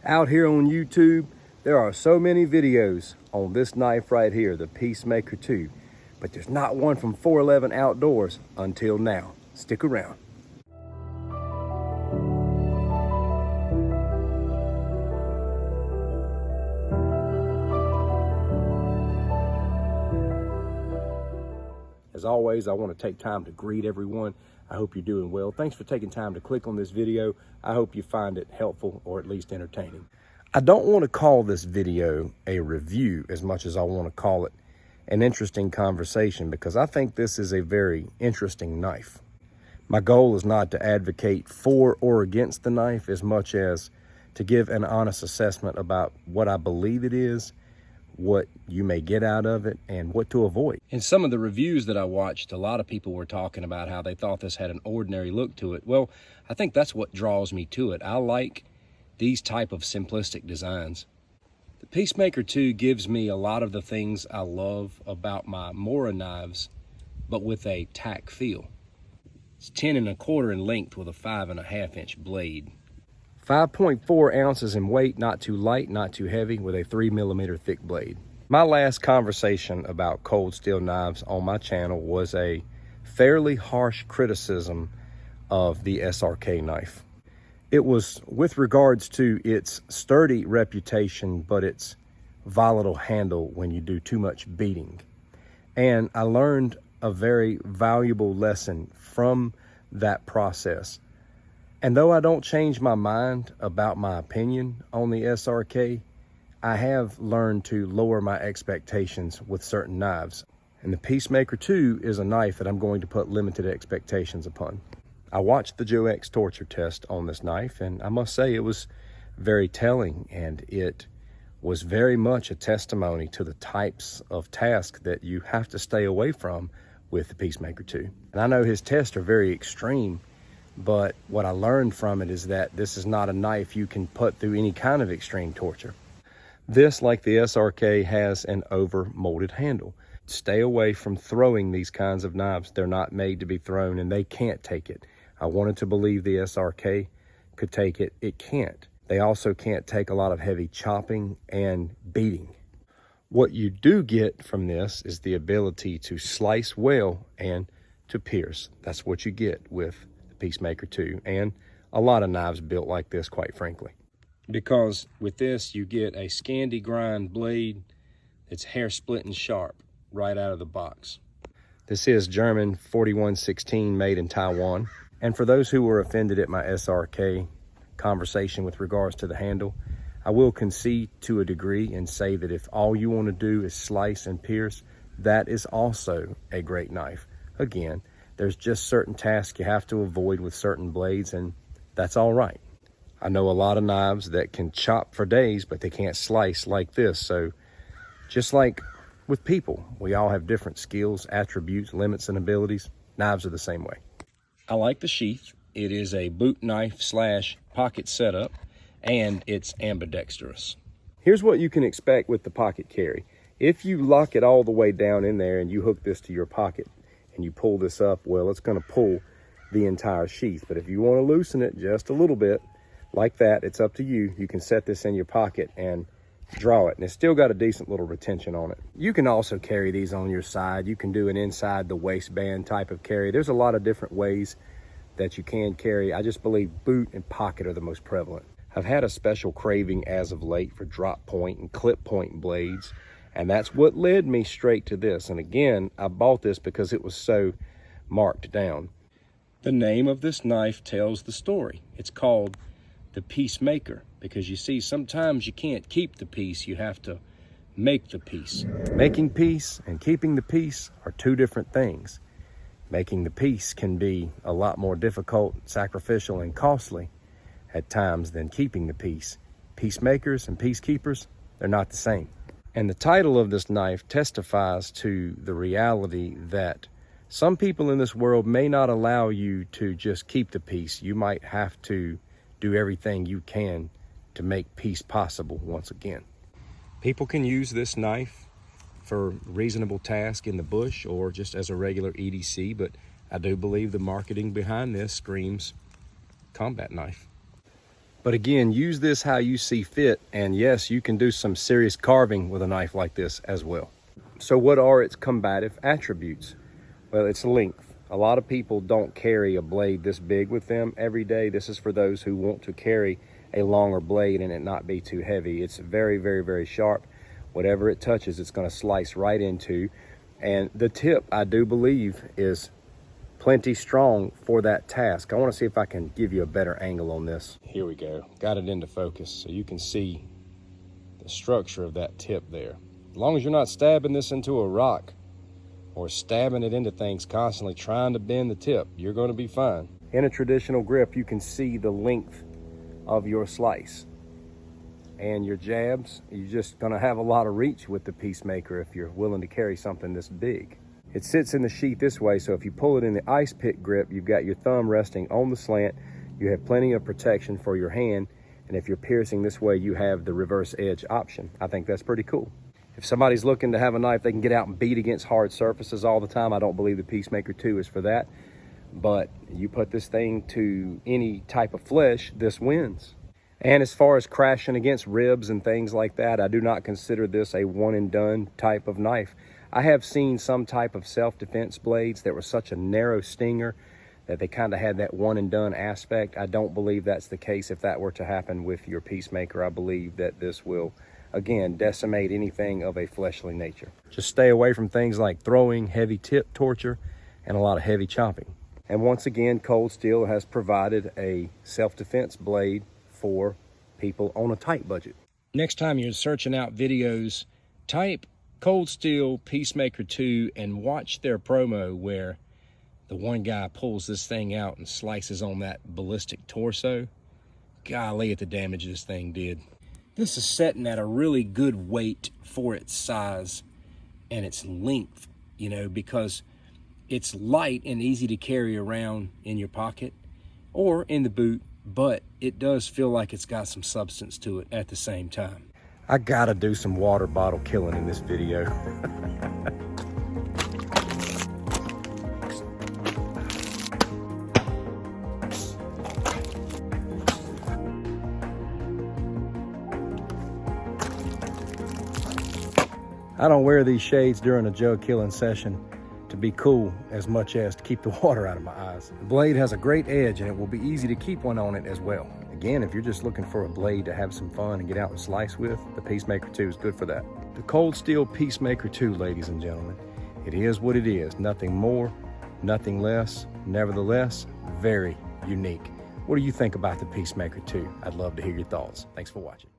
Out here on YouTube, there are so many videos on this knife right here, the Peacemaker 2, but there's not one from 411 Outdoors until now. Stick around. As always, I want to take time to greet everyone. I hope you're doing well. Thanks for taking time to click on this video. I hope you find it helpful or at least entertaining. I don't want to call this video a review as much as I want to call it an interesting conversation, because I think this is a very interesting knife. My goal is not to advocate for or against the knife as much as to give an honest assessment about what I believe it is, what you may get out of it, and what to avoid. In some of the reviews that I watched, a lot of people were talking about how they thought this had an ordinary look to it. Well, I think that's what draws me to it. I like these type of simplistic designs. The Peacemaker 2 gives me a lot of the things I love about my Mora knives, but with a tack feel. It's 10 1/4 in length with a 5 1/2 inch blade. 5.4 ounces in weight, not too light, not too heavy, with a 3mm thick blade. My last conversation about Coldsteel knives on my channel was a fairly harsh criticism of the SRK knife. It was with regards to its sturdy reputation, but its volatile handle when you do too much beating. And I learned a very valuable lesson from that process. And though I don't change my mind about my opinion on the SRK, I have learned to lower my expectations with certain knives. And the Peacemaker 2 is a knife that I'm going to put limited expectations upon. I watched the Joe X torture test on this knife, and I must say it was very telling, and it was very much a testimony to the types of tasks that you have to stay away from with the Peacemaker 2. And I know his tests are very extreme, but what I learned from it is that this is not a knife you can put through any kind of extreme torture. This, like the SRK, has an over molded handle. Stay away from throwing these kinds of knives. They're not made to be thrown, and they can't take it. I wanted to believe the SRK could take it. It can't. They also can't take a lot of heavy chopping and beating. What you do get from this is the ability to slice well and to pierce. That's what you get with Peacemaker 2, and a lot of knives built like this, quite frankly. Because with this, you get a Scandi grind blade that's hair splitting sharp right out of the box. This is German 4116, made in Taiwan. And for those who were offended at my SRK conversation with regards to the handle, I will concede to a degree and say that if all you want to do is slice and pierce, that is also a great knife. Again, there's just certain tasks you have to avoid with certain blades, and that's all right. I know a lot of knives that can chop for days, but they can't slice like this. So just like with people, we all have different skills, attributes, limits, and abilities. Knives are the same way. I like the sheath. It is a boot knife / pocket setup, and it's ambidextrous. Here's what you can expect with the pocket carry. If you lock it all the way down in there and you hook this to your pocket, and you pull this up, well, it's going to pull the entire sheath. But if you want to loosen it just a little bit like that, it's up to you. You can set this in your pocket and draw it, and it's still got a decent little retention on it. You can also carry these on your side. You can do an inside the waistband type of carry. There's a lot of different ways that you can carry. I just believe boot and pocket are the most prevalent. I've had a special craving as of late for drop point and clip point blades, and that's what led me straight to this. And again, I bought this because it was so marked down. The name of this knife tells the story. It's called the Peacemaker, because you see, sometimes you can't keep the peace, you have to make the peace. Making peace and keeping the peace are two different things. Making the peace can be a lot more difficult, sacrificial, and costly at times than keeping the peace. Peacemakers and peacekeepers, they're not the same. And the title of this knife testifies to the reality that some people in this world may not allow you to just keep the peace. You might have to do everything you can to make peace possible once again. People can use this knife for reasonable task in the bush or just as a regular EDC, but I do believe the marketing behind this screams combat knife. But again, use this how you see fit. And yes, you can do some serious carving with a knife like this as well. So what are its combative attributes? Well, it's length. A lot of people don't carry a blade this big with them every day. This is for those who want to carry a longer blade and it not be too heavy. It's very, very, very sharp. Whatever it touches, it's going to slice right into. And the tip, I do believe, is plenty strong for that task. I want to see if I can give you a better angle on this. Here we go. Got it into focus so you can see the structure of that tip there. As long as you're not stabbing this into a rock or stabbing it into things, constantly trying to bend the tip, you're going to be fine. In a traditional grip, you can see the length of your slice. And your jabs, you're just going to have a lot of reach with the Peacemaker if you're willing to carry something this big. It sits in the sheath this way, so if you pull it in the ice pick grip, you've got your thumb resting on the slant. You have plenty of protection for your hand. And if you're piercing this way, you have the reverse edge option. I think that's pretty cool. If somebody's looking to have a knife they can get out and beat against hard surfaces all the time, I don't believe the Peacemaker 2 is for that. But you put this thing to any type of flesh, this wins. And as far as crashing against ribs and things like that, I do not consider this a one and done type of knife. I have seen some type of self-defense blades that were such a narrow stinger that they kind of had that one and done aspect. I don't believe that's the case if that were to happen with your Peacemaker. I believe that this will, again, decimate anything of a fleshly nature. Just stay away from things like throwing, heavy tip torture, and a lot of heavy chopping. And once again, Coldsteel has provided a self-defense blade for people on a tight budget. Next time you're searching out videos, type Coldsteel Peacemaker 2 and watch their promo where the one guy pulls this thing out and slices on that ballistic torso. Golly at the damage this thing did. This is setting at a really good weight for its size and its length, you know, because it's light and easy to carry around in your pocket or in the boot, but it does feel like it's got some substance to it at the same time. I gotta do some water bottle killing in this video. I don't wear these shades during a jug killing session to be cool as much as to keep the water out of my eyes. The blade has a great edge and it will be easy to keep one on it as well. Again, if you're just looking for a blade to have some fun and get out and slice with, the Peacemaker 2 is good for that. The Coldsteel Peacemaker 2, ladies and gentlemen, it is what it is. Nothing more, nothing less. Nevertheless, very unique. What do you think about the Peacemaker 2? I'd love to hear your thoughts. Thanks for watching.